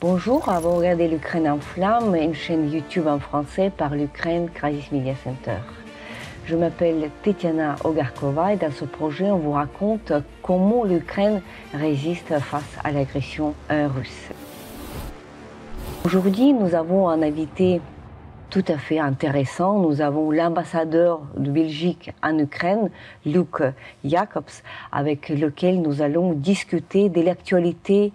Bonjour, vous regardez l'Ukraine en flammes, une chaîne YouTube en français par l'Ukraine Crisis Media Center. Je m'appelle Tetiana Ogarkova et dans ce projet, on vous raconte comment l'Ukraine résiste face à l'agression russe. Aujourd'hui, nous avons un invité tout à fait intéressant. Nous avons l'ambassadeur de Belgique en Ukraine, Luc Jacobs, avec lequel nous allons discuter de l'actualité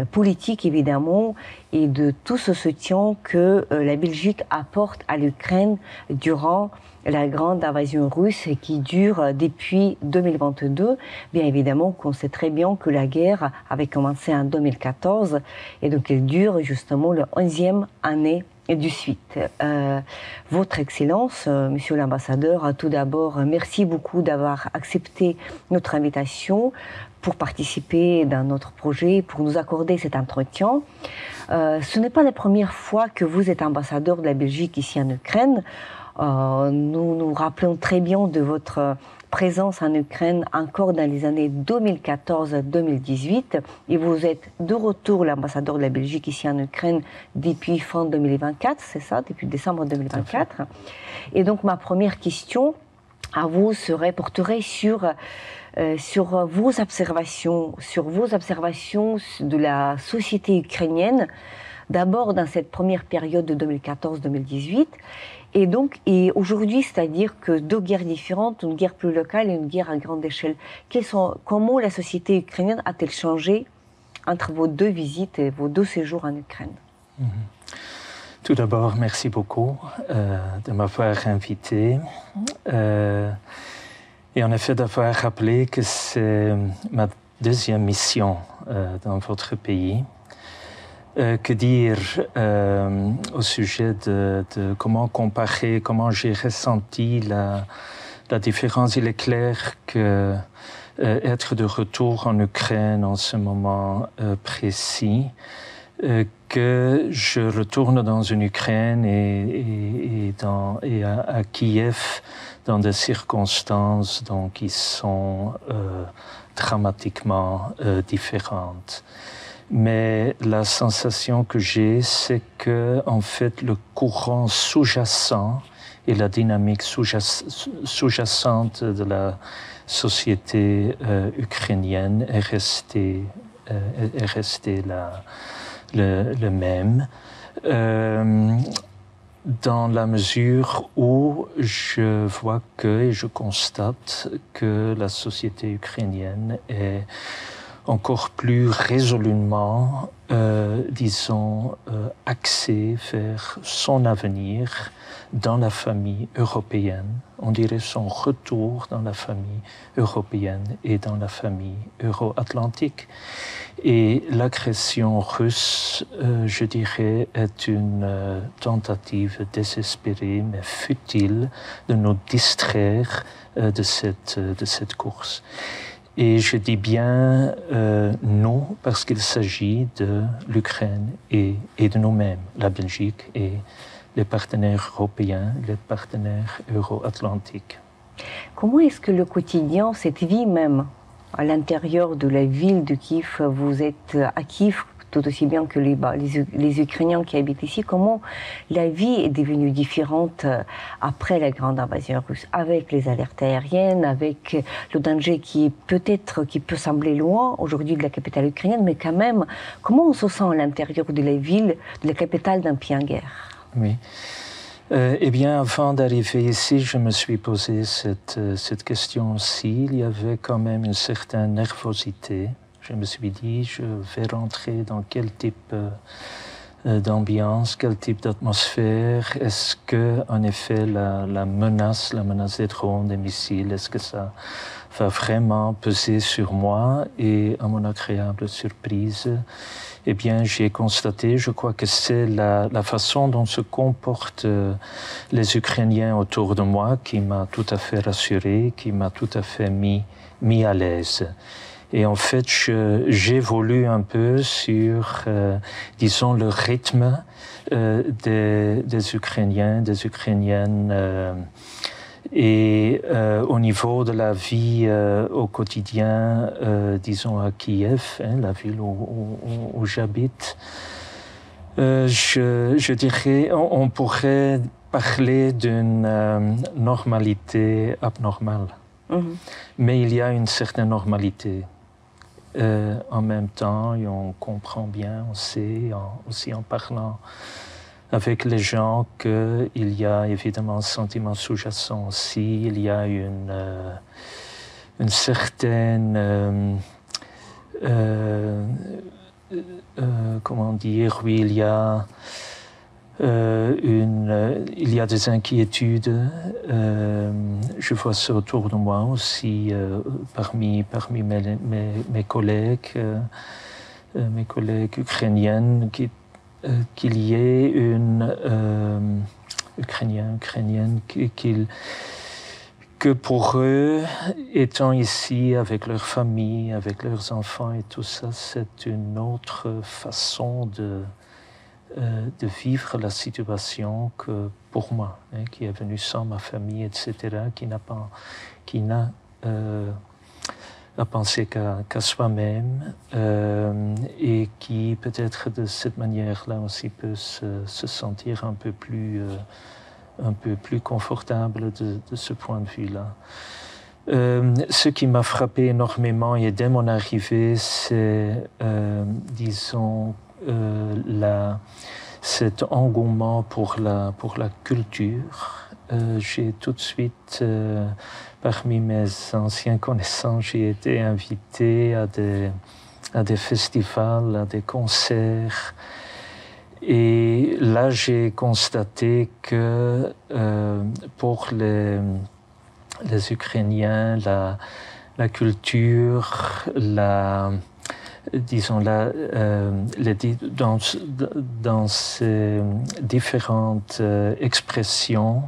politique évidemment et de tout ce soutien que la Belgique apporte à l'Ukraine durant la grande invasion russe qui dure depuis 2022. Bien évidemment qu'on sait très bien que la guerre avait commencé en 2014 et donc elle dure justement la 11e année du suite. Votre Excellence, Monsieur l'ambassadeur, tout d'abord, merci beaucoup d'avoir accepté notre invitation pour participer dans notre projet, pour nous accorder cet entretien. Ce n'est pas la première fois que vous êtes ambassadeur de la Belgique ici en Ukraine. Nous nous rappelons très bien de votre présence en Ukraine encore dans les années 2014-2018 et vous êtes de retour l'ambassadeur de la Belgique ici en Ukraine depuis fin 2024, c'est ça, depuis décembre 2024. Et donc ma première question à vous porterait sur vos observations de la société ukrainienne, d'abord dans cette première période de 2014-2018, et aujourd'hui, c'est-à-dire que deux guerres différentes, une guerre plus locale et une guerre à grande échelle. Comment la société ukrainienne a-t-elle changé entre vos deux visites et vos deux séjours en Ukraine? Tout d'abord, merci beaucoup de m'avoir invité. Et en effet, d'avoir rappelé que c'est ma deuxième mission dans votre pays. Que dire au sujet de comment comparer, comment j'ai ressenti la différence? Il est clair que être de retour en Ukraine en ce moment précis, que je retourne dans une Ukraine et à Kiev dans des circonstances qui sont dramatiquement différentes. Mais la sensation que j'ai, c'est que en fait le courant sous-jacent et la dynamique sous-jacente de la société ukrainienne est restée le même. Dans la mesure où je vois et je constate que la société ukrainienne est encore plus résolument, axée vers son avenir dans la famille européenne. On dirait son retour dans la famille européenne et dans la famille euro-atlantique. Et l'agression russe, je dirais, est une tentative désespérée mais futile de nous distraire de cette course. Et je dis bien non parce qu'il s'agit de l'Ukraine et de nous-mêmes, la Belgique et les partenaires européens, les partenaires euro-atlantiques. Comment est-ce que le quotidien, cette vie même, à l'intérieur de la ville de Kiev, vous êtes à Kiev tout aussi bien que les Ukrainiens qui habitent ici, comment la vie est devenue différente après la grande invasion russe, avec les alertes aériennes, avec le danger qui peut sembler loin aujourd'hui de la capitale ukrainienne, mais quand même, comment on se sent à l'intérieur de la ville, de la capitale d'un pays en guerre? Oui. Eh bien, avant d'arriver ici, je me suis posé cette question aussi. Il y avait quand même une certaine nervosité. Je me suis dit, je vais rentrer dans quel type d'ambiance, quel type d'atmosphère. Est-ce que, en effet, la menace des drones, des missiles, est-ce que ça va vraiment peser sur moi? Et à mon agréable surprise, eh bien, j'ai constaté, je crois que c'est la façon dont se comportent les Ukrainiens autour de moi qui m'a tout à fait rassuré, qui m'a tout à fait mis à l'aise. Et en fait, j'évolue un peu sur, disons, le rythme des Ukrainiens, des Ukrainiennes. Et au niveau de la vie au quotidien, disons à Kiev, la ville où j'habite, Je dirais, on pourrait parler d'une normalité abnormale. Mais il y a une certaine normalité. En même temps, et on comprend bien, on sait, aussi en parlant avec les gens, qu'il y a évidemment un sentiment sous-jacent aussi, il y a une certaine... comment dire, oui, il y a des inquiétudes. Je vois ça autour de moi aussi, parmi mes collègues ukrainiennes, qu'il y ait une ukrainienne que pour eux, étant ici avec leur famille, avec leurs enfants et tout ça, c'est une autre façon de vivre la situation que pour moi, hein, qui est venu sans ma famille, etc., qui n'a pensé qu'à soi-même, et qui peut-être de cette manière-là aussi peut se sentir un peu plus confortable de ce point de vue-là. Ce qui m'a frappé énormément et dès mon arrivée, c'est, disons, cet engouement pour la culture. J'ai tout de suite, parmi mes anciens connaissances, j'ai été invité à des festivals, à des concerts. Et là, j'ai constaté que pour les Ukrainiens, la culture, disons, dans ces différentes expressions,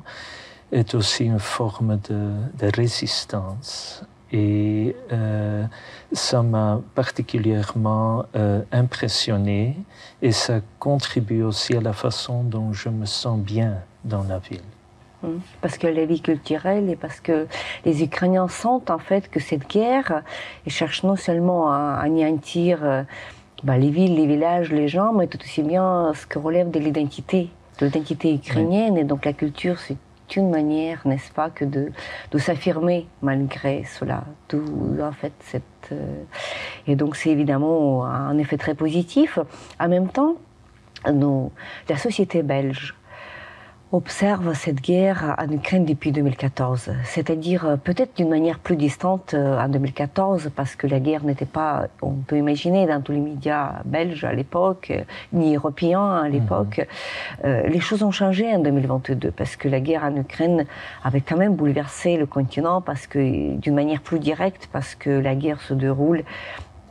est aussi une forme de résistance. Et ça m'a particulièrement impressionné et ça contribue aussi à la façon dont je me sens bien dans la ville. Parce que la vie culturelle et parce que les Ukrainiens sentent en fait que cette guerre, ils cherchent non seulement à anéantir les villes, les villages, les gens, mais tout aussi bien ce que relève de l'identité ukrainienne. Oui. Et donc la culture, c'est une manière, n'est-ce pas, que de s'affirmer malgré cela. Tout, en fait, et donc c'est évidemment un effet très positif. En même temps, la société belge observe cette guerre en Ukraine depuis 2014, c'est-à-dire peut-être d'une manière plus distante en 2014, parce que la guerre n'était pas, on peut imaginer, dans tous les médias belges à l'époque, ni européens à l'époque. Les choses ont changé en 2022, parce que la guerre en Ukraine avait quand même bouleversé le continent, parce que d'une manière plus directe, parce que la guerre se déroule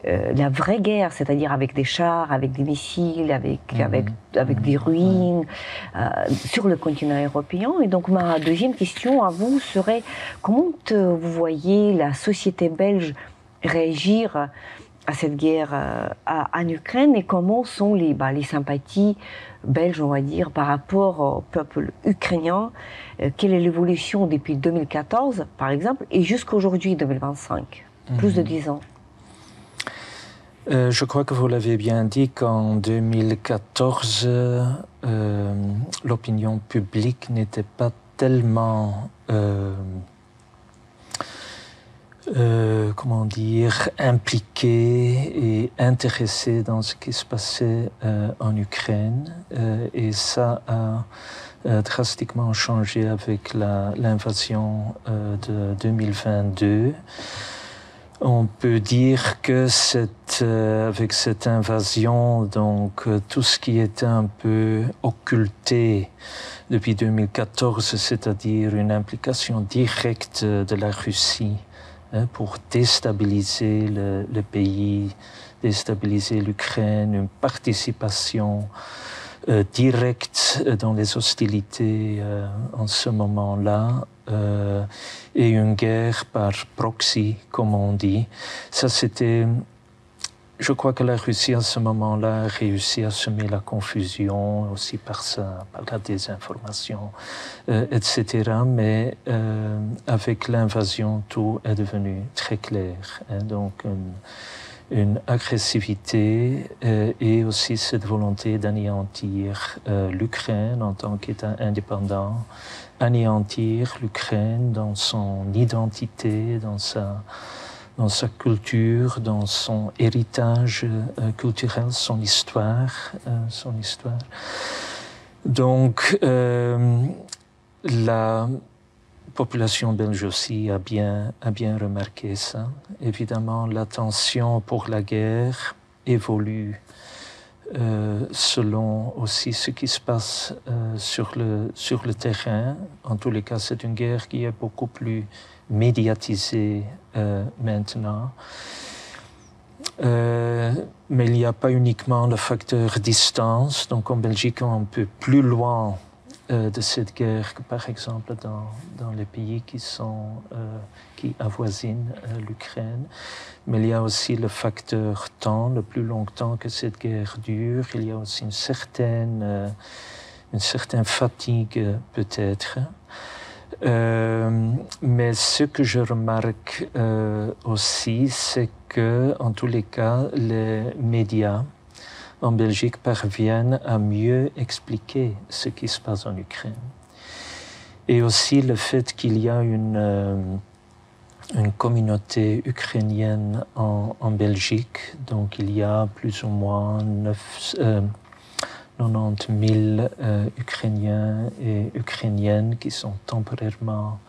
la vraie guerre, c'est-à-dire avec des chars, avec des missiles, avec des ruines, sur le continent européen. Et donc ma deuxième question à vous serait, comment vous voyez la société belge réagir à cette guerre en Ukraine, et comment sont les sympathies belges, on va dire, par rapport au peuple ukrainien? Quelle est l'évolution depuis 2014, par exemple, et jusqu'à aujourd'hui, 2025, plus de 10 ans? Je crois que vous l'avez bien dit qu'en 2014, l'opinion publique n'était pas tellement, comment dire, impliquée et intéressée dans ce qui se passait en Ukraine. Et ça a drastiquement changé avec l'invasion de 2022. On peut dire que avec cette invasion, donc tout ce qui était un peu occulté depuis 2014, c'est-à-dire une implication directe de la Russie pour déstabiliser le pays, déstabiliser l'Ukraine, une participation directe dans les hostilités en ce moment-là, et une guerre par proxy, comme on dit. Ça, c'était... Je crois que la Russie, à ce moment-là, a réussi à semer la confusion aussi par la désinformation, etc. Mais avec l'invasion, tout est devenu très clair. Hein, donc, une agressivité et aussi cette volonté d'anéantir l'Ukraine en tant qu'État indépendant, anéantir l'Ukraine dans son identité, dans sa culture, dans son héritage culturel, son histoire. Donc, la population belge aussi a bien remarqué ça. Évidemment, l'attention pour la guerre évolue selon aussi ce qui se passe sur le terrain. En tous les cas, c'est une guerre qui est beaucoup plus médiatisée maintenant. Mais il n'y a pas uniquement le facteur distance. Donc en Belgique, on est un peu plus loin de cette guerre que par exemple dans les pays qui avoisinent l'Ukraine. Mais il y a aussi le facteur temps, le plus longtemps que cette guerre dure, il y a aussi une certaine fatigue peut-être. Mais ce que je remarque aussi, c'est que en tous les cas, les médias en Belgique parviennent à mieux expliquer ce qui se passe en Ukraine. Et aussi le fait qu'il y a une communauté ukrainienne en Belgique, donc il y a plus ou moins 90 000 Ukrainiens et Ukrainiennes qui sont temporairement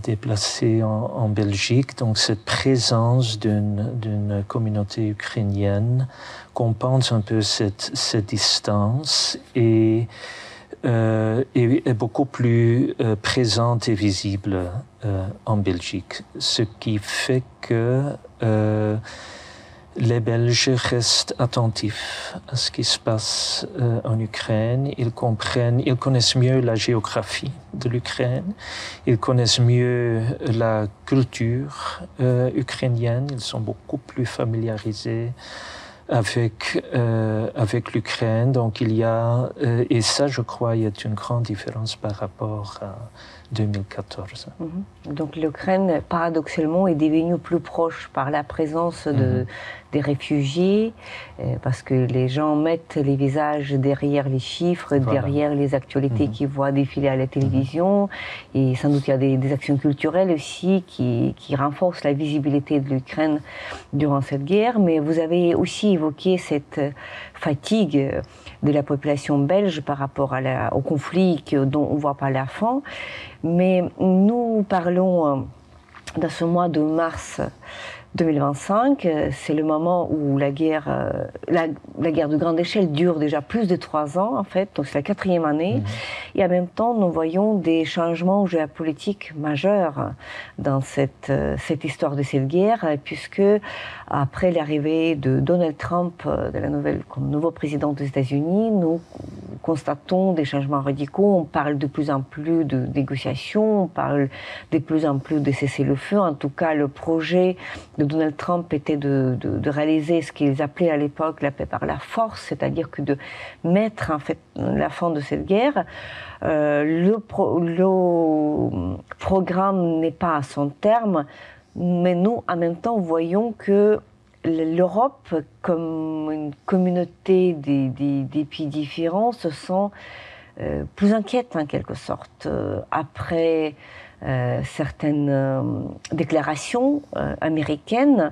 déplacés en Belgique. Donc cette présence d'une communauté ukrainienne compense un peu cette distance et est beaucoup plus présente et visible en Belgique. Ce qui fait que les Belges restent attentifs à ce qui se passe en Ukraine. Ils connaissent mieux la géographie de l'Ukraine, ils connaissent mieux la culture ukrainienne, ils sont beaucoup plus familiarisés avec l'Ukraine. Donc il y a, et ça je crois, il y a une grande différence par rapport à 2014. Donc l'Ukraine, paradoxalement, est devenue plus proche par la présence des réfugiés, parce que les gens mettent les visages derrière les chiffres, derrière les actualités qu'ils voient défiler à la télévision. Et sans doute il y a des actions culturelles aussi qui renforcent la visibilité de l'Ukraine durant cette guerre. Mais vous avez aussi évoqué cette fatigue de la population belge par rapport au conflit dont on voit par la fin. Mais nous parlons dans ce mois de mars 2025, c'est le moment où la guerre de grande échelle dure déjà plus de 3 ans en fait, donc c'est la 4e année. Et en même temps, nous voyons des changements géopolitiques majeurs dans cette histoire de cette guerre, puisque après l'arrivée de Donald Trump comme nouveau président des États-Unis, nous constatons des changements radicaux. On parle de plus en plus de négociations, on parle de plus en plus de cessez-le-feu. En tout cas, le projet de Donald Trump était de réaliser ce qu'ils appelaient à l'époque la paix par la force, c'est-à-dire que de mettre en fait la fin de cette guerre. Le programme n'est pas à son terme, mais nous, en même temps, voyons que l'Europe, comme une communauté des pays différents, se sent plus inquiète en quelque sorte après certaines déclarations américaines.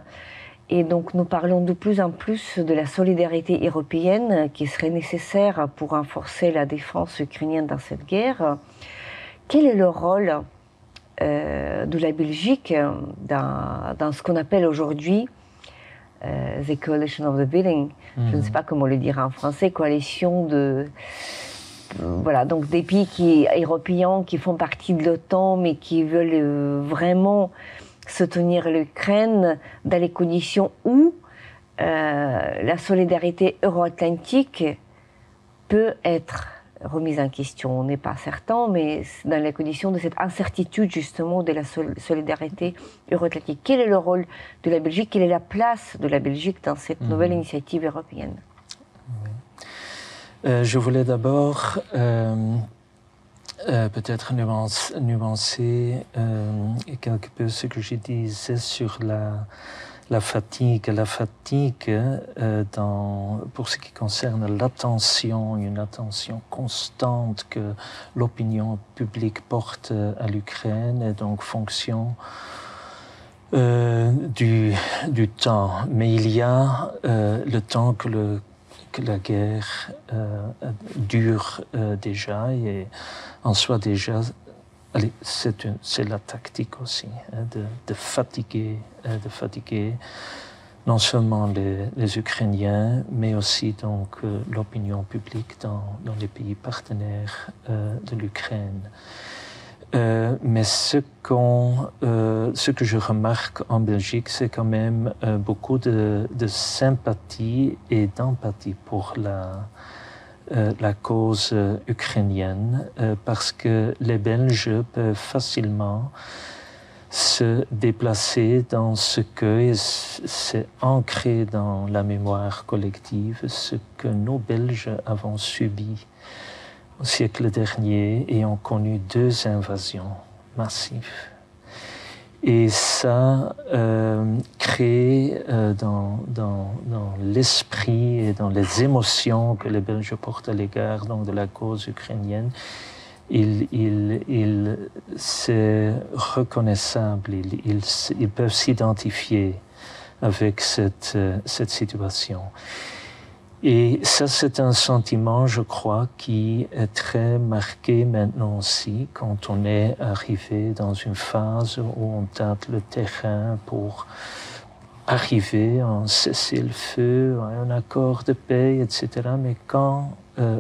Et donc nous parlons de plus en plus de la solidarité européenne qui serait nécessaire pour renforcer la défense ukrainienne dans cette guerre. Quel est le rôle de la Belgique dans ce qu'on appelle aujourd'hui the Coalition of the Willing, je ne sais pas comment le dire en français, coalition donc des pays européens qui font partie de l'OTAN mais qui veulent vraiment soutenir l'Ukraine dans les conditions où la solidarité euro-atlantique peut être remise en question. On n'est pas certain, mais dans les conditions de cette incertitude justement de la solidarité euro-atlantique. Quel est le rôle de la Belgique? Quelle est la place de la Belgique dans cette nouvelle initiative européenne? Je voulais d'abord peut-être nuancer quelque peu ce que je disais sur la fatigue. La fatigue, pour ce qui concerne l'attention, une attention constante que l'opinion publique porte à l'Ukraine est donc fonction du temps. Mais il y a le temps que la guerre dure déjà, et en soi déjà, c'est la tactique aussi, hein, de fatiguer non seulement les Ukrainiens, mais aussi donc l'opinion publique dans les pays partenaires de l'Ukraine. Mais ce que je remarque en Belgique, c'est quand même beaucoup de sympathie et d'empathie pour la cause ukrainienne, parce que les Belges peuvent facilement se déplacer dans ce que, et c'est ancré dans la mémoire collective, ce que nous Belges avons subi au siècle dernier et ont connu 2 invasions massives. Et ça crée dans l'esprit et dans les émotions que les Belges portent à l'égard donc, de la cause ukrainienne, c'est reconnaissable, ils peuvent s'identifier avec cette situation. Et ça, c'est un sentiment, je crois, qui est très marqué maintenant aussi, quand on est arrivé dans une phase où on tâte le terrain pour arriver à un cessez-le-feu, à un accord de paix, etc. Mais quand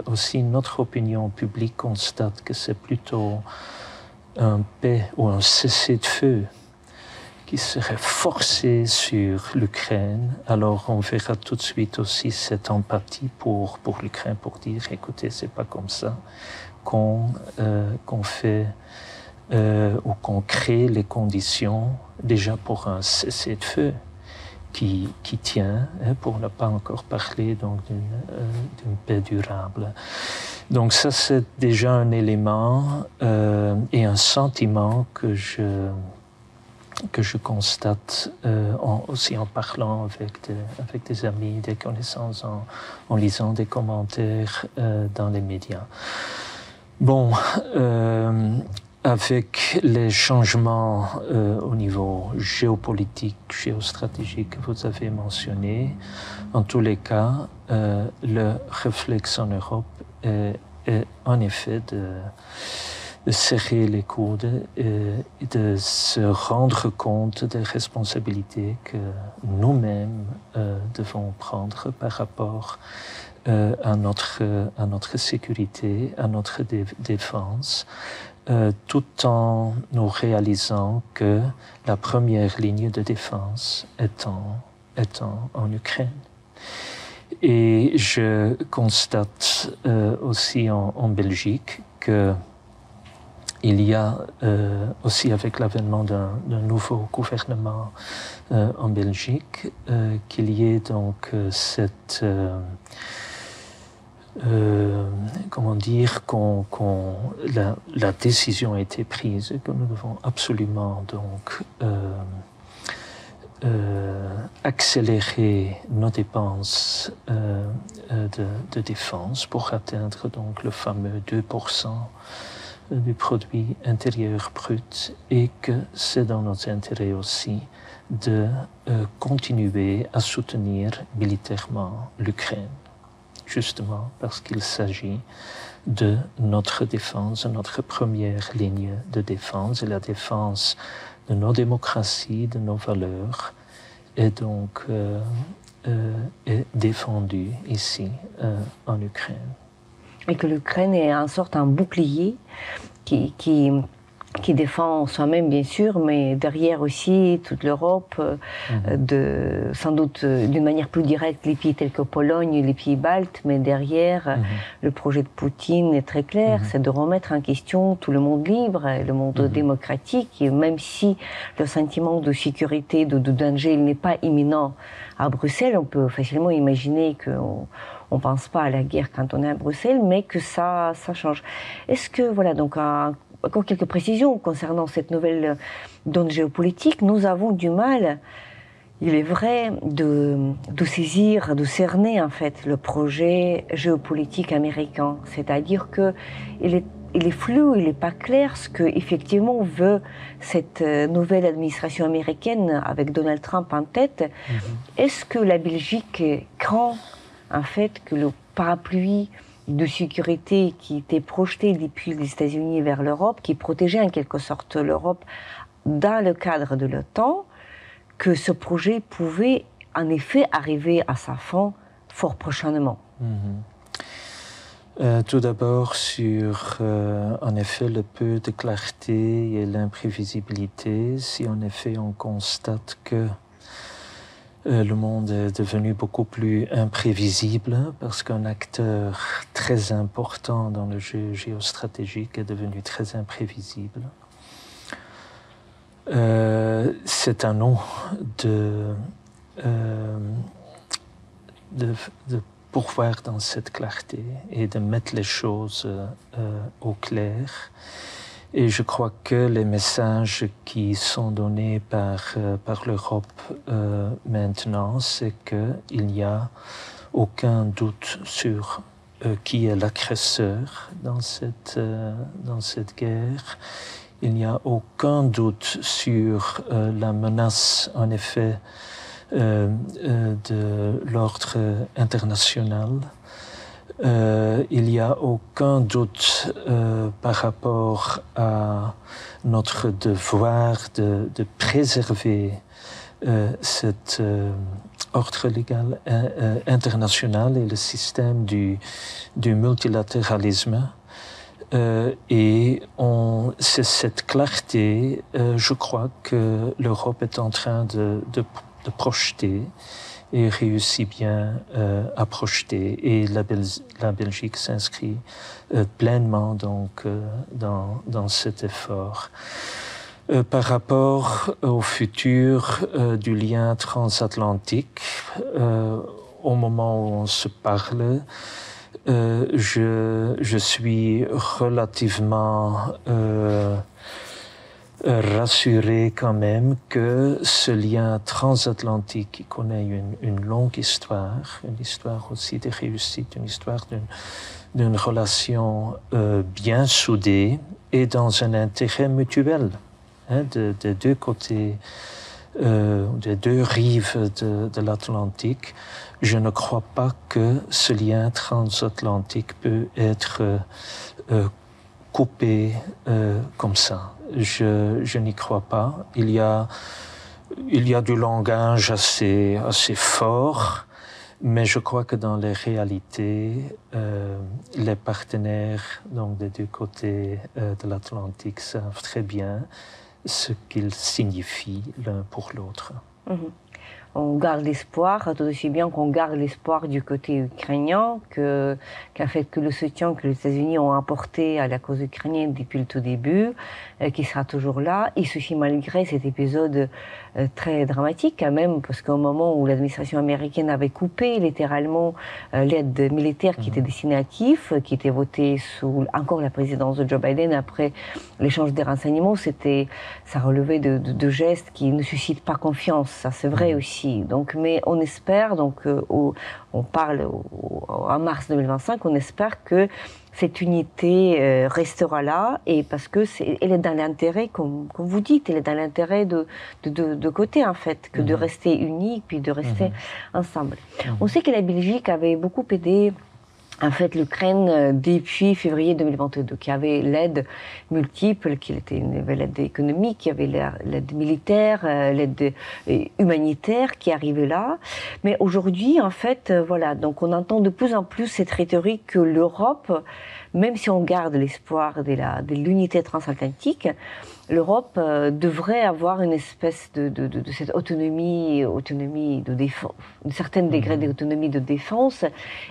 aussi notre opinion publique constate que c'est plutôt un paix ou un cessez-le-feu qui serait forcé sur l'Ukraine, alors on verra tout de suite aussi cette empathie pour l'Ukraine, pour dire, écoutez, c'est pas comme ça qu'on fait ou qu'on crée les conditions déjà pour un cessez-le-feu qui tient, hein, pour ne pas encore parler donc d'une paix durable. Donc ça, c'est déjà un élément et un sentiment que je constate aussi en parlant avec des amis, des connaissances, en lisant des commentaires dans les médias. Bon, avec les changements au niveau géopolitique, géostratégique que vous avez mentionné, en tous les cas, le réflexe en Europe est en effet de serrer les coudes et de se rendre compte des responsabilités que nous-mêmes devons prendre par rapport à notre sécurité, à notre défense, tout en nous réalisant que la première ligne de défense est en Ukraine. Et je constate aussi en Belgique que il y a aussi, avec l'avènement d'un nouveau gouvernement en Belgique, qu'il y ait donc cette comment dire, la décision a été prise et que nous devons absolument donc accélérer nos dépenses de défense pour atteindre donc le fameux 2% du produit intérieur brut, et que c'est dans notre intérêt aussi de continuer à soutenir militairement l'Ukraine, justement parce qu'il s'agit de notre défense, notre première ligne de défense, et la défense de nos démocraties, de nos valeurs, est donc est défendue ici en Ukraine. Et que l'Ukraine est en sorte un bouclier qui défend soi-même, bien sûr, mais derrière aussi toute l'Europe, sans doute d'une manière plus directe les pays tels que Pologne, les pays baltes, mais derrière, le projet de Poutine est très clair, c'est de remettre en question tout le monde libre, le monde démocratique, et même si le sentiment de sécurité, de danger, n'est pas imminent à Bruxelles, on peut facilement imaginer qu'on ne pense pas à la guerre quand on est à Bruxelles, mais que ça change. Est-ce que, voilà, donc encore quelques précisions concernant cette nouvelle donne géopolitique, nous avons du mal, il est vrai de saisir, de cerner en fait le projet géopolitique américain. C'est-à-dire que il est flou, il n'est pas clair ce que effectivement veut cette nouvelle administration américaine avec Donald Trump en tête. Est-ce que la Belgique craint en fait que le parapluie de sécurité qui était projeté depuis les États-Unis vers l'Europe, qui protégeait en quelque sorte l'Europe dans le cadre de l'OTAN, que ce projet pouvait en effet arriver à sa fin fort prochainement. Tout d'abord sur, en effet, le peu de clarté et l'imprévisibilité. Si en effet on constate que le monde est devenu beaucoup plus imprévisible parce qu'un acteur très important dans le jeu géostratégique est devenu très imprévisible. C'est un nom de pourvoir dans cette clarté et de mettre les choses au clair. Et je crois que les messages qui sont donnés par l'Europe maintenant, c'est qu'il n'y a aucun doute sur qui est l'agresseur dans cette guerre. Il n'y a aucun doute sur la menace, en effet, de l'ordre international. Il n'y a aucun doute par rapport à notre devoir de préserver cet ordre légal international et le système du multilatéralisme. Et c'est cette clarté, je crois, que l'Europe est en train de projeter et réussit bien à projeter. Et la Belgique s'inscrit pleinement donc, dans cet effort. Par rapport au futur du lien transatlantique, au moment où on se parle, je suis relativement rassuré quand même que ce lien transatlantique qui connaît une longue histoire, une histoire aussi de réussite, une histoire d'une relation bien soudée et dans un intérêt mutuel des deux côtés, des deux rives de l'Atlantique. Je ne crois pas que ce lien transatlantique peut être coupé comme ça. Je n'y crois pas. Il y a du langage assez fort, mais je crois que dans les réalités, les partenaires donc, des deux côtés de l'Atlantique savent très bien ce qu'ils signifient l'un pour l'autre. On garde l'espoir, tout aussi bien qu'on garde l'espoir du côté ukrainien, qu'en fait que le soutien que les États-Unis ont apporté à la cause ukrainienne depuis le tout début, qui sera toujours là, et ceci malgré cet épisode très dramatique quand même, parce qu'au moment où l'administration américaine avait coupé littéralement l'aide militaire qui était destinée à Kiev, qui était votée sous encore la présidence de Joe Biden après l'échange des renseignements, ça relevait de gestes qui ne suscitent pas confiance, ça c'est vrai aussi. Donc, mais on espère, donc, on parle en mars 2025, on espère que cette unité restera là, et parce que elle est dans l'intérêt, comme vous dites, elle est dans l'intérêt de côté en fait, que de rester unis puis de rester ensemble. On sait que la Belgique avait beaucoup aidé en fait l'Ukraine depuis février 2022, qui avait l'aide multiple, qui était une aide économique, qui avait l'aide militaire, l'aide humanitaire qui arrivait là. Mais aujourd'hui, en fait, voilà, donc on entend de plus en plus cette rhétorique que l'Europe, même si on garde l'espoir de l'unité transatlantique, l'Europe devrait avoir une espèce de cette autonomie de défense, un certain degré d'autonomie de défense,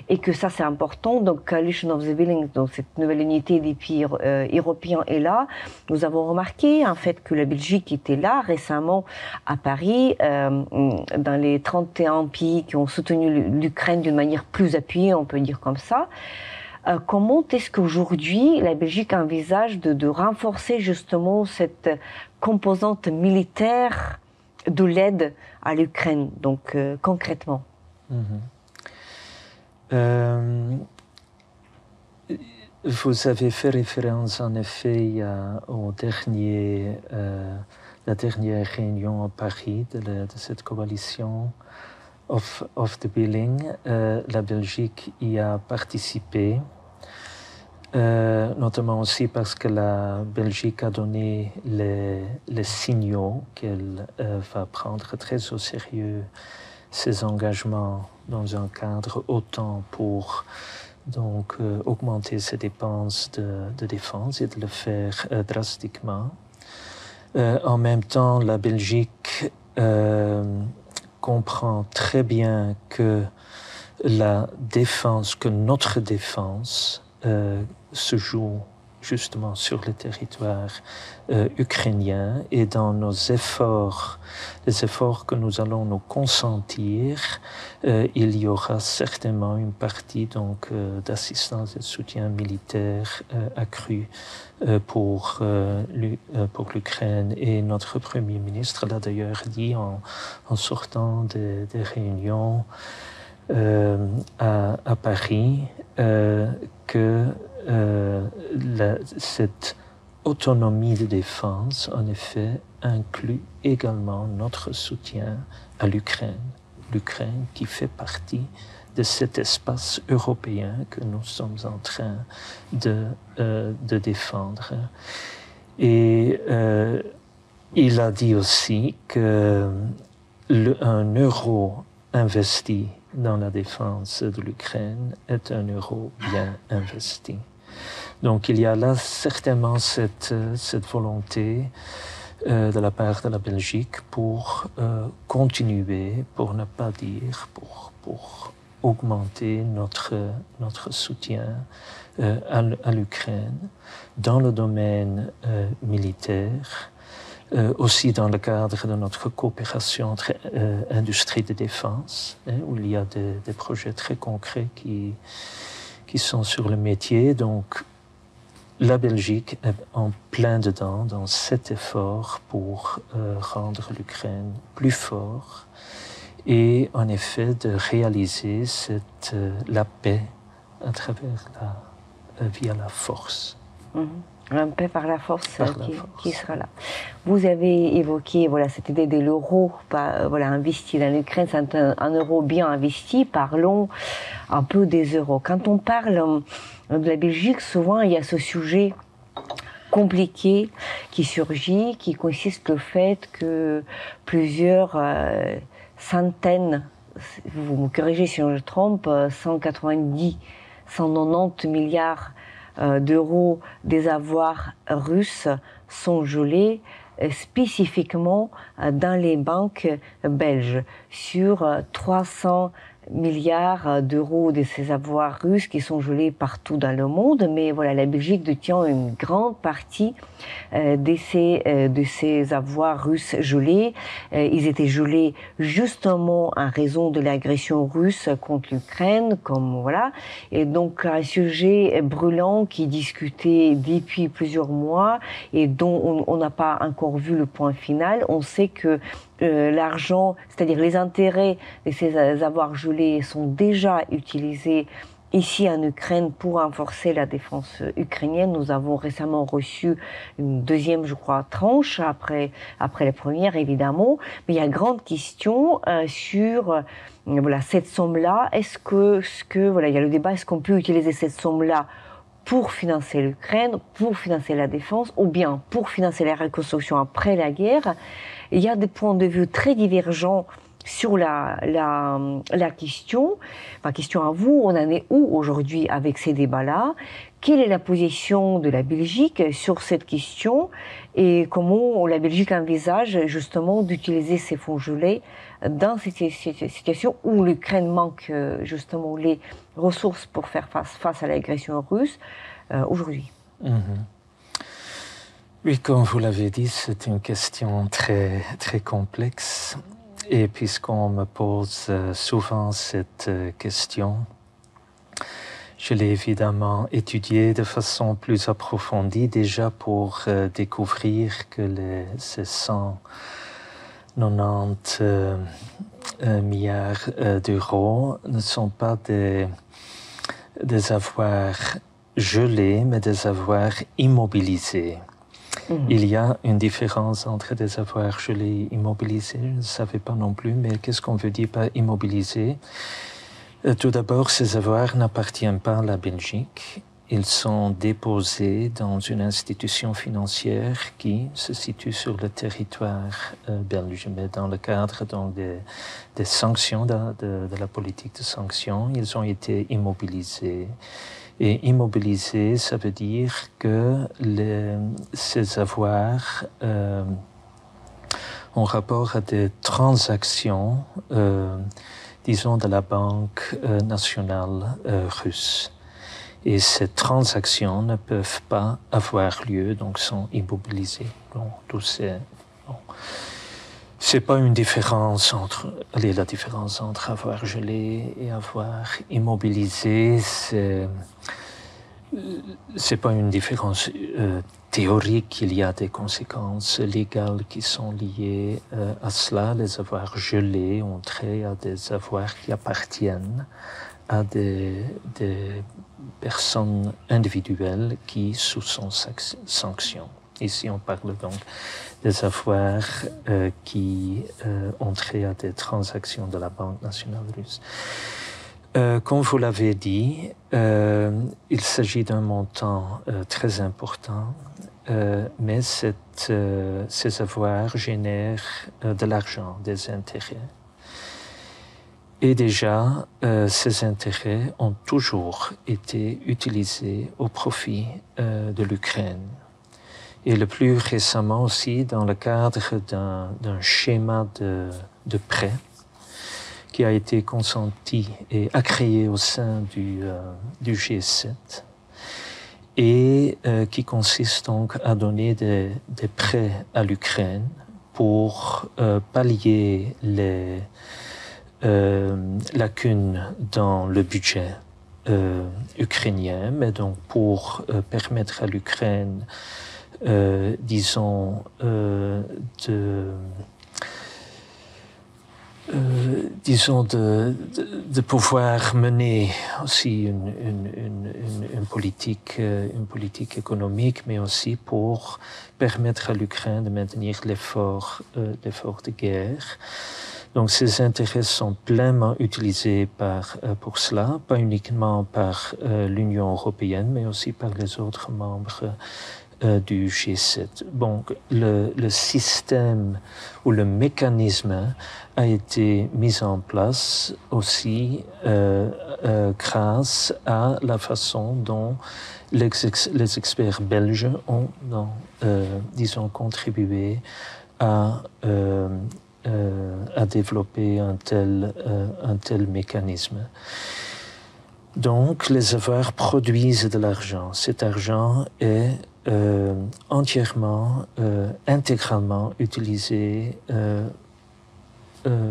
et que ça c'est important. Donc Coalition of the Willing, donc cette nouvelle unité des pays européens est là. Nous avons remarqué en fait que la Belgique était là récemment à Paris, dans les 31 pays qui ont soutenu l'Ukraine d'une manière plus appuyée, on peut dire comme ça. Comment est-ce qu'aujourd'hui la Belgique envisage de renforcer justement cette composante militaire de l'aide à l'Ukraine, donc concrètement? Vous avez fait référence en effet la dernière réunion à Paris de cette coalition of the Willing. La Belgique y a participé, notamment aussi parce que la Belgique a donné les signaux qu'elle va prendre très au sérieux ses engagements dans un cadre autant pour donc augmenter ses dépenses de défense et de le faire drastiquement. En même temps, la Belgique comprend très bien que notre défense se joue justement sur le territoire ukrainien, et dans les efforts que nous allons nous consentir, il y aura certainement une partie donc d'assistance et de soutien militaire accru pour l'Ukraine. Et notre Premier ministre l'a d'ailleurs dit en sortant des réunions à Paris, que cette autonomie de défense, en effet, inclut également notre soutien à l'Ukraine. L'Ukraine qui fait partie de cet espace européen que nous sommes en train de défendre. Et il a dit aussi que un euro investi dans la défense de l'Ukraine est un euro bien investi. Donc il y a là certainement cette volonté de la part de la Belgique pour continuer, pour ne pas dire, pour augmenter notre soutien à l'Ukraine dans le domaine militaire, aussi dans le cadre de notre coopération entre industrie de défense, où il y a des projets très concrets qui sont sur le métier. Donc, la Belgique est en plein dedans dans cet effort pour rendre l'Ukraine plus fort et en effet de réaliser la paix à travers via la force. Un paix par la force, qui sera là. Vous avez évoqué cette idée de l'euro investi dans l'Ukraine, c'est un euro bien investi. Parlons un peu des euros. Quand on parle de la Belgique, souvent il y a ce sujet compliqué qui surgit, qui consiste le fait que plusieurs centaines, vous me corrigez si je me trompe, 190 milliards d'euros des avoirs russes sont gelés spécifiquement dans les banques belges. Sur 300 milliards d'euros de ces avoirs russes qui sont gelés partout dans le monde, mais la Belgique détient une grande partie de ces avoirs russes gelés. Ils étaient gelés justement en raison de l'agression russe contre l'Ukraine, et donc un sujet brûlant qui est discuté depuis plusieurs mois et dont on n'a pas encore vu le point final. On sait que l'argent, c'est-à-dire les intérêts de ces avoirs gelés sont déjà utilisés ici en Ukraine pour renforcer la défense ukrainienne. Nous avons récemment reçu une deuxième, je crois, tranche après la première, évidemment. Mais il y a une grande question sur cette somme-là. Il y a le débat, est-ce qu'on peut utiliser cette somme-là pour financer l'Ukraine, pour financer la défense, ou bien pour financer la reconstruction après la guerre? Il y a des points de vue très divergents sur la question. Ma question à vous, on en est où aujourd'hui avec ces débats-là? Quelle est la position de la Belgique sur cette question? Et comment la Belgique envisage justement d'utiliser ces fonds gelés dans cette situation où l'Ukraine manque justement les ressources pour faire face à l'agression russe aujourd'hui? Oui, comme vous l'avez dit, c'est une question très, très complexe. Et puisqu'on me pose souvent cette question, je l'ai évidemment étudiée de façon plus approfondie, déjà pour découvrir que ces 90 milliards d'euros ne sont pas des avoirs gelés, mais des avoirs immobilisés. Il y a une différence entre des avoirs gelés et immobilisés. Je ne savais pas non plus, mais qu'est-ce qu'on veut dire par immobilisés? Tout d'abord, ces avoirs n'appartiennent pas à la Belgique. Ils sont déposés dans une institution financière qui se situe sur le territoire belge. Mais dans le cadre donc, des sanctions, de la politique de sanctions, ils ont été immobilisés. Et immobilisé, ça veut dire que ces avoirs ont rapport à des transactions, disons, de la Banque nationale russe. Et ces transactions ne peuvent pas avoir lieu, donc sont immobilisées. Donc, c'est pas une différence entre, la différence entre avoir gelé et avoir immobilisé, c'est pas une différence théorique. Il y a des conséquences légales qui sont liées à cela. Les avoirs gelés ont trait à des avoirs qui appartiennent à des personnes individuelles qui sous sont sanctions. Ici, on parle donc des avoirs qui ont trait à des transactions de la Banque nationale russe. Comme vous l'avez dit, il s'agit d'un montant très important, mais ces avoirs génèrent de l'argent, des intérêts. Et déjà, ces intérêts ont toujours été utilisés au profit de l'Ukraine. Et le plus récemment aussi, dans le cadre d'un schéma de prêt qui a été consenti et agréé au sein du G7 et qui consiste donc à donner des prêts à l'Ukraine pour pallier les lacunes dans le budget ukrainien, mais donc pour permettre à l'Ukraine disons, de pouvoir mener aussi une politique économique, mais aussi pour permettre à l'Ukraine de maintenir l'effort de guerre. Donc ces intérêts sont pleinement utilisés pour cela, pas uniquement par l'Union européenne, mais aussi par les autres membres du G7. Donc le système ou le mécanisme a été mis en place aussi grâce à la façon dont les experts belges ont disons, contribué à développer un tel mécanisme. Donc, les avoirs produisent de l'argent. Cet argent est entièrement, intégralement utilisé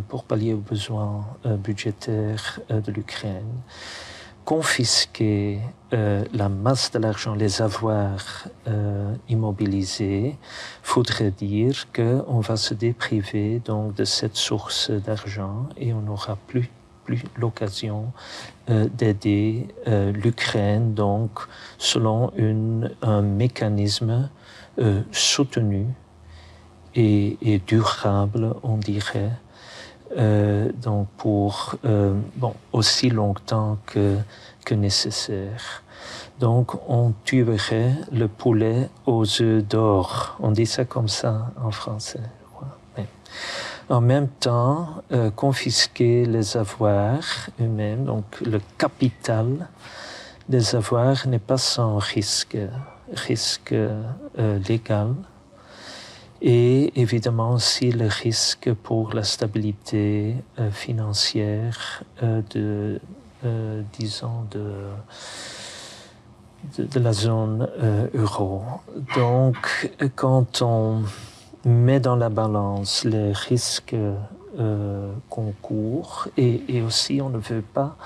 pour pallier aux besoins budgétaires de l'Ukraine. Confisquer la masse de l'argent, les avoirs immobilisés, faudrait dire qu'on va se dépriver donc de cette source d'argent et on n'aura plus l'occasion d'aider l'Ukraine, donc selon un mécanisme soutenu et durable, on dirait, donc pour aussi longtemps que nécessaire. Donc on tuerait le poulet aux œufs d'or. On dit ça comme ça en français, je crois. Mais en même temps, confisquer les avoirs eux-mêmes, donc le capital des avoirs n'est pas sans risque légal. Et évidemment aussi le risque pour la stabilité financière disons de la zone euro. Donc quand on met dans la balance les risques qu'on court et aussi on ne veut pas,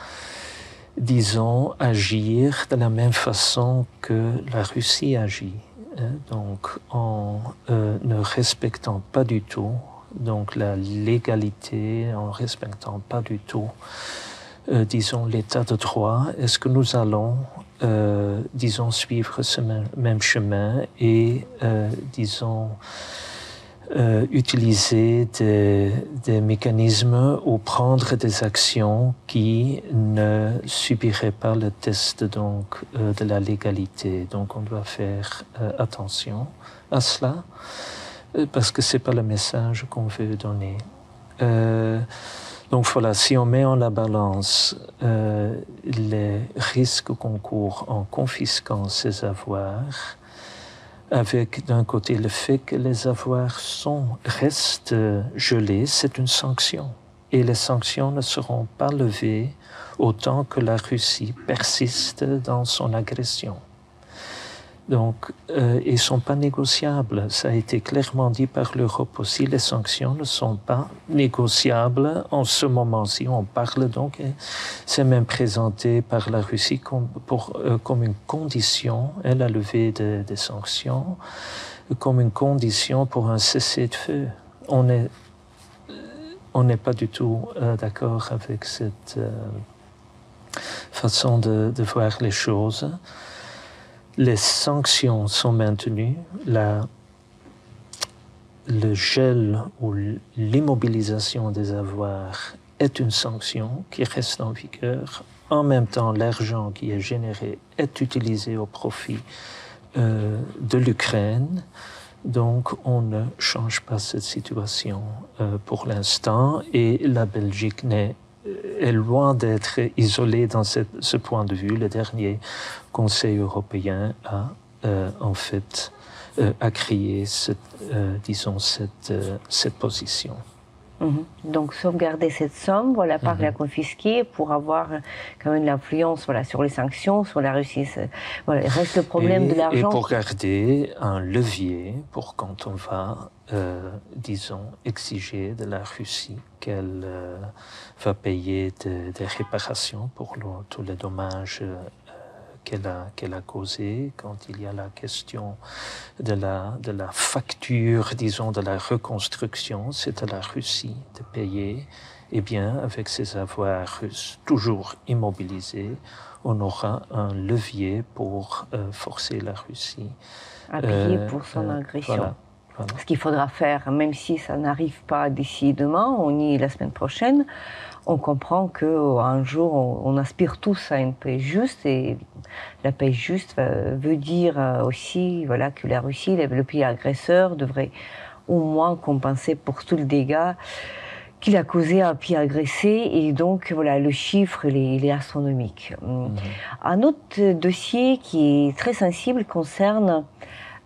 disons, agir de la même façon que la Russie agit. Donc en ne respectant pas du tout donc la légalité en respectant pas du tout, disons, l'état de droit. Est-ce que nous allons, disons, suivre ce même chemin et, disons, utiliser des mécanismes ou prendre des actions qui ne subiraient pas le test donc, de la légalité. Donc on doit faire attention à cela parce que ce n'est pas le message qu'on veut donner. Donc voilà, si on met en la balance les risques qu'on court en confisquant ces avoirs, avec d'un côté le fait que les avoirs restent gelés, c'est une sanction. Et les sanctions ne seront pas levées autant que la Russie persiste dans son agression. Donc, ils ne sont pas négociables. Ça a été clairement dit par l'Europe aussi. Les sanctions ne sont pas négociables en ce moment-ci. On parle donc, et c'est même présenté par la Russie comme une condition, la levée des sanctions, comme une condition pour un cessez-le-feu. On n'est pas du tout d'accord avec cette façon de voir les choses. Les sanctions sont maintenues, le gel ou l'immobilisation des avoirs est une sanction qui reste en vigueur. En même temps, l'argent qui est généré est utilisé au profit de l'Ukraine. Donc, on ne change pas cette situation pour l'instant et la Belgique est loin d'être isolée dans ce point de vue. Le dernier Conseil européen a en fait créé disons cette position. Donc sauvegarder cette somme, voilà, pas la confisquer pour avoir quand même l'influence, voilà, sur les sanctions, sur la Russie. Voilà, il reste le problème de l'argent. Et pour garder un levier pour quand on va, disons, exiger de la Russie qu'elle va payer des réparations pour tous les dommages qu'elle a causé, quand il y a la question de la facture, disons, de la reconstruction, c'est à la Russie de payer. Eh bien, avec ces avoirs russes toujours immobilisés, on aura un levier pour forcer la Russie à payer pour son agression. Voilà. Ce qu'il faudra faire, même si ça n'arrive pas d'ici demain, on y est la semaine prochaine, on comprend qu'un jour, on aspire tous à une paix juste, et la paix juste veut dire aussi, voilà, que la Russie, le pays agresseur, devrait au moins compenser pour tout le dégât qu'il a causé à un pays agressé, et donc voilà, le chiffre il est astronomique. Un autre dossier qui est très sensible concerne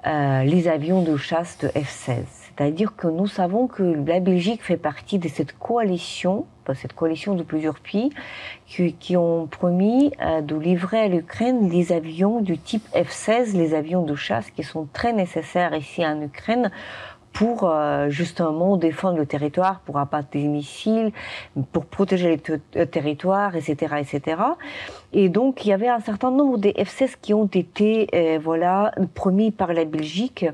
les avions de chasse de F-16. C'est-à-dire que nous savons que la Belgique fait partie de cette coalition de plusieurs pays qui ont promis de livrer à l'Ukraine les avions du type F-16, les avions de chasse qui sont très nécessaires ici en Ukraine pour justement défendre le territoire, pour abattre des missiles, pour protéger les territoires, etc., etc. Et donc, il y avait un certain nombre des F-16 qui ont été promis par la Belgique,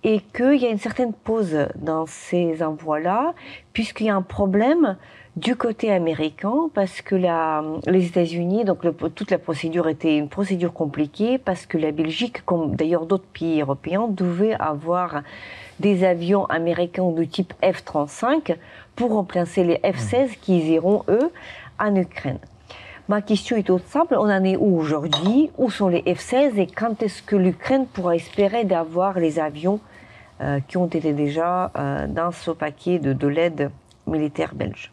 et qu'il y a une certaine pause dans ces envois-là, puisqu'il y a un problème du côté américain, parce que les États-Unis, donc toute la procédure était une procédure compliquée, parce que la Belgique, comme d'ailleurs d'autres pays européens, devait avoir des avions américains de type F-35 pour remplacer les F-16 qui iront, eux, en Ukraine. Ma question est toute simple, on en est où aujourd'hui? Où sont les F-16 et quand est-ce que l'Ukraine pourra espérer d'avoir les avions qui ont été déjà dans ce paquet de l'aide militaire belge?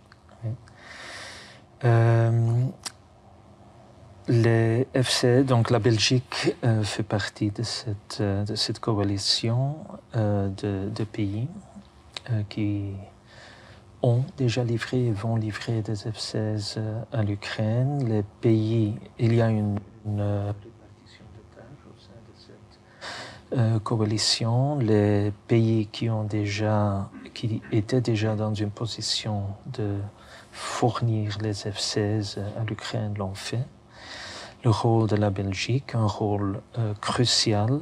Les F-16, donc la Belgique fait partie de cette coalition de pays qui ont déjà livré et vont livrer des F-16 à l'Ukraine. Les pays, il y a une répartition de tâches au sein de cette coalition. Les pays qui étaient déjà dans une position de fournir les F-16 à l'Ukraine l'ont fait. Le rôle de la Belgique, un rôle crucial,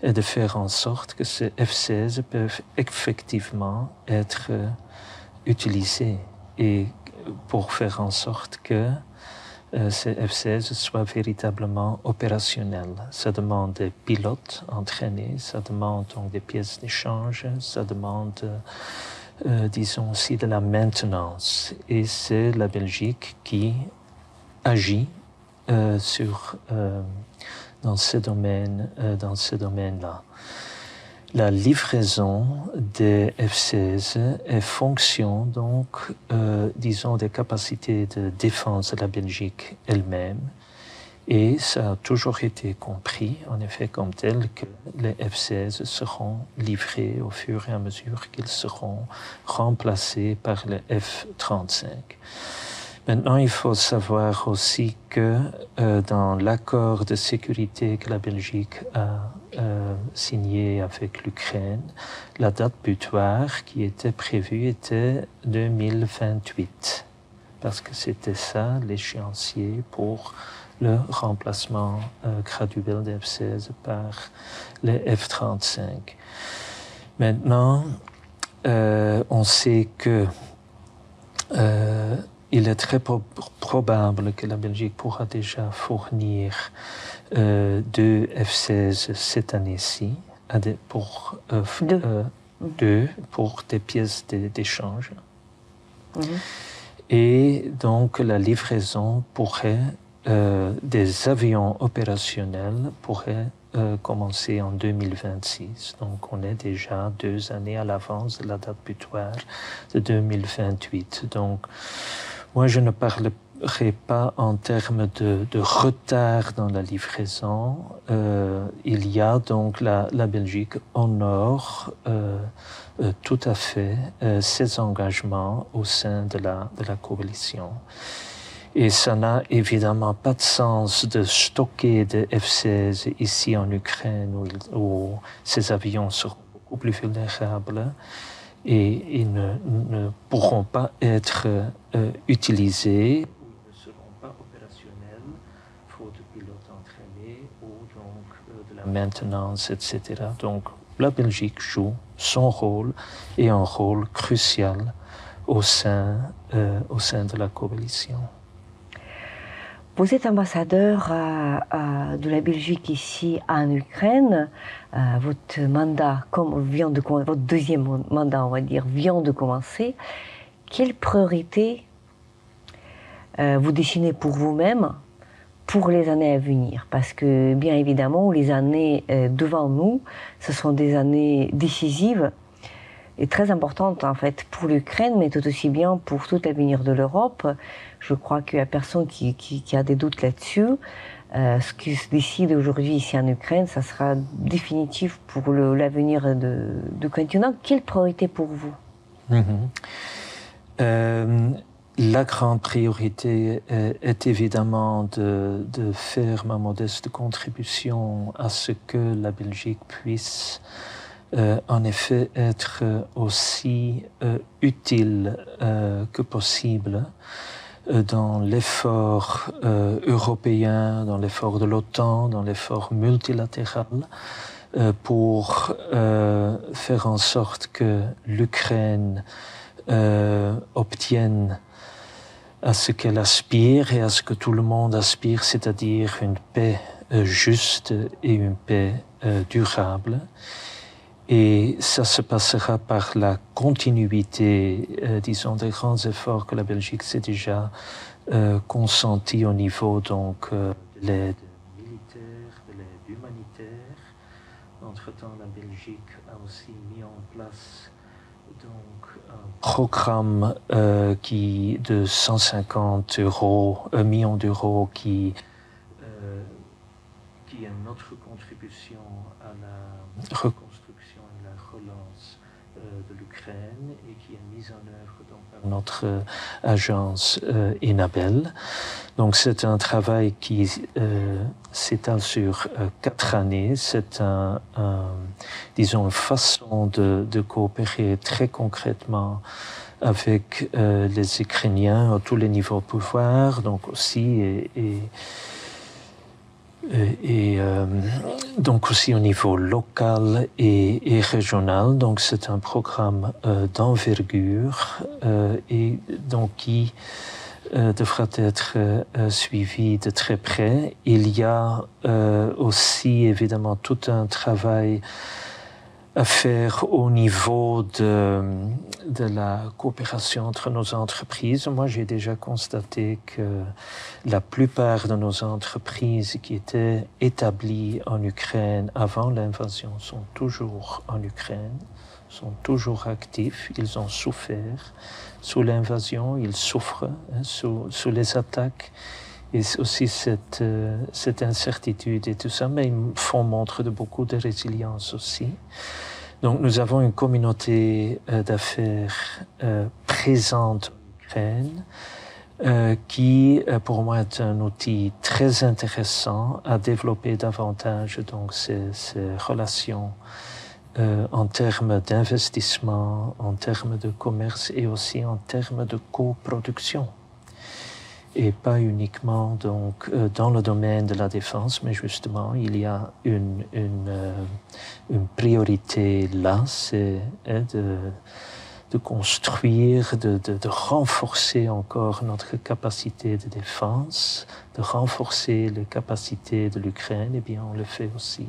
et de faire en sorte que ces F-16 peuvent effectivement être utilisés et pour faire en sorte que ces F-16 soient véritablement opérationnels. Ça demande des pilotes entraînés, ça demande donc des pièces d'échange, ça demande, disons aussi, de la maintenance. Et c'est la Belgique qui agit dans ce domaine-là. La livraison des F-16 est fonction, donc, disons, des capacités de défense de la Belgique elle-même. Et ça a toujours été compris, en effet, comme tel que les F-16 seront livrés au fur et à mesure qu'ils seront remplacés par les F-35. Maintenant, il faut savoir aussi que dans l'accord de sécurité que la Belgique a signé avec l'Ukraine, la date butoir qui était prévue était 2028, parce que c'était ça l'échéancier pour le remplacement graduel des F-16 par les F-35. Maintenant, on sait que il est très probable que la Belgique pourra déjà fournir 2 F-16 cette année-ci pour des pièces d'échange. Et donc la livraison des avions opérationnels pourrait commencer en 2026. Donc on est déjà 2 années à l'avance de la date butoir de 2028. Donc moi, je ne parlerai pas en termes de retard dans la livraison. Il y a donc la Belgique honore tout à fait ses engagements au sein de la coalition. Et ça n'a évidemment pas de sens de stocker des F-16 ici en Ukraine où ces avions seront beaucoup plus vulnérables. Et ils ne pourront pas être utilisés, ils ne seront pas opérationnels, faute de pilotes entraînés ou donc de la maintenance, etc. Donc la Belgique joue son rôle et un rôle crucial au sein de la coalition. Vous êtes ambassadeur de la Belgique ici en Ukraine. Votre mandat, votre deuxième mandat, on va dire, vient de commencer. Quelles priorités vous dessinez pour vous-même pour les années à venir? Parce que, bien évidemment, les années devant nous, ce sont des années décisives et très importante en fait pour l'Ukraine, mais tout aussi bien pour tout l'avenir de l'Europe. Je crois qu'il n'y a personne qui a des doutes là-dessus. Ce qui se décide aujourd'hui ici en Ukraine, ça sera définitif pour l'avenir du continent. Quelle priorité pour vous? La grande priorité est évidemment de faire ma modeste contribution à ce que la Belgique puisse en effet être aussi utile que possible dans l'effort européen, dans l'effort de l'OTAN, dans l'effort multilatéral pour faire en sorte que l'Ukraine obtienne à ce qu'elle aspire et à ce que tout le monde aspire, c'est-à-dire une paix juste et une paix durable. Et ça se passera par la continuité, disons, des grands efforts que la Belgique s'est déjà consenti au niveau donc, de l'aide militaire, de l'aide humanitaire. Entre-temps, la Belgique a aussi mis en place donc, un programme de 150 millions d'euros qui est notre contribution à la reconstruction et la relance de l'Ukraine et qui est mise en œuvre donc, par notre agence Enabel. Donc c'est un travail qui s'étale sur 4 années. C'est disons, une façon de coopérer très concrètement avec les Ukrainiens à tous les niveaux de pouvoir, donc aussi et Donc aussi au niveau local et régional. Donc c'est un programme d'envergure et donc qui devra être suivi de très près. Il y a aussi évidemment tout un travail à faire au niveau de la coopération entre nos entreprises. Moi, j'ai déjà constaté que la plupart de nos entreprises qui étaient établies en Ukraine avant l'invasion sont toujours en Ukraine, sont toujours actifs. Ils ont souffert sous l'invasion, ils souffrent sous les attaques. Et aussi cette incertitude et tout ça, mais ils font montre de beaucoup de résilience aussi. Donc nous avons une communauté d'affaires présente en Ukraine qui, pour moi, est un outil très intéressant à développer davantage donc ces relations en termes d'investissement, en termes de commerce et aussi en termes de coproduction. Et pas uniquement donc, dans le domaine de la défense, mais justement, il y a une priorité là, c'est de construire, de renforcer encore notre capacité de défense, de renforcer les capacités de l'Ukraine, et bien on le fait aussi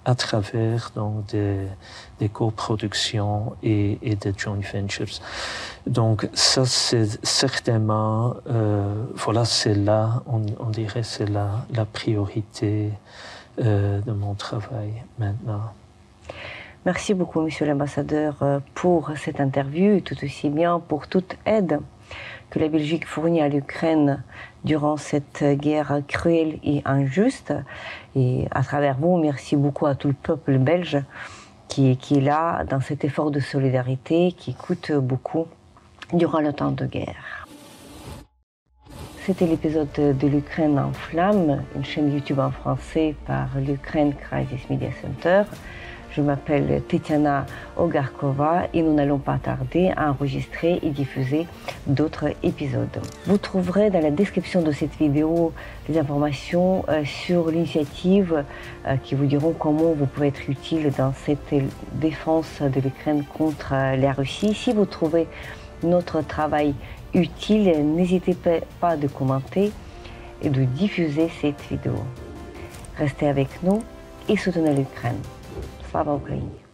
à travers donc, des coproductions et des joint ventures. Donc ça c'est certainement, voilà, c'est là, on dirait c'est là la priorité de mon travail maintenant. Merci beaucoup, Monsieur l'ambassadeur, pour cette interview et tout aussi bien pour toute aide que la Belgique fournit à l'Ukraine durant cette guerre cruelle et injuste. Et à travers vous, merci beaucoup à tout le peuple belge qui est là dans cet effort de solidarité qui coûte beaucoup durant le temps de guerre. C'était l'épisode de l'Ukraine en flammes, une chaîne YouTube en français par l'Ukraine Crisis Media Center. Je m'appelle Tetiana Ogarkova et nous n'allons pas tarder à enregistrer et diffuser d'autres épisodes. Vous trouverez dans la description de cette vidéo des informations sur l'initiative qui vous diront comment vous pouvez être utile dans cette défense de l'Ukraine contre la Russie. Si vous trouvez notre travail utile, n'hésitez pas de commenter et de diffuser cette vidéo. Restez avec nous et soutenez l'Ukraine. Слава Україні!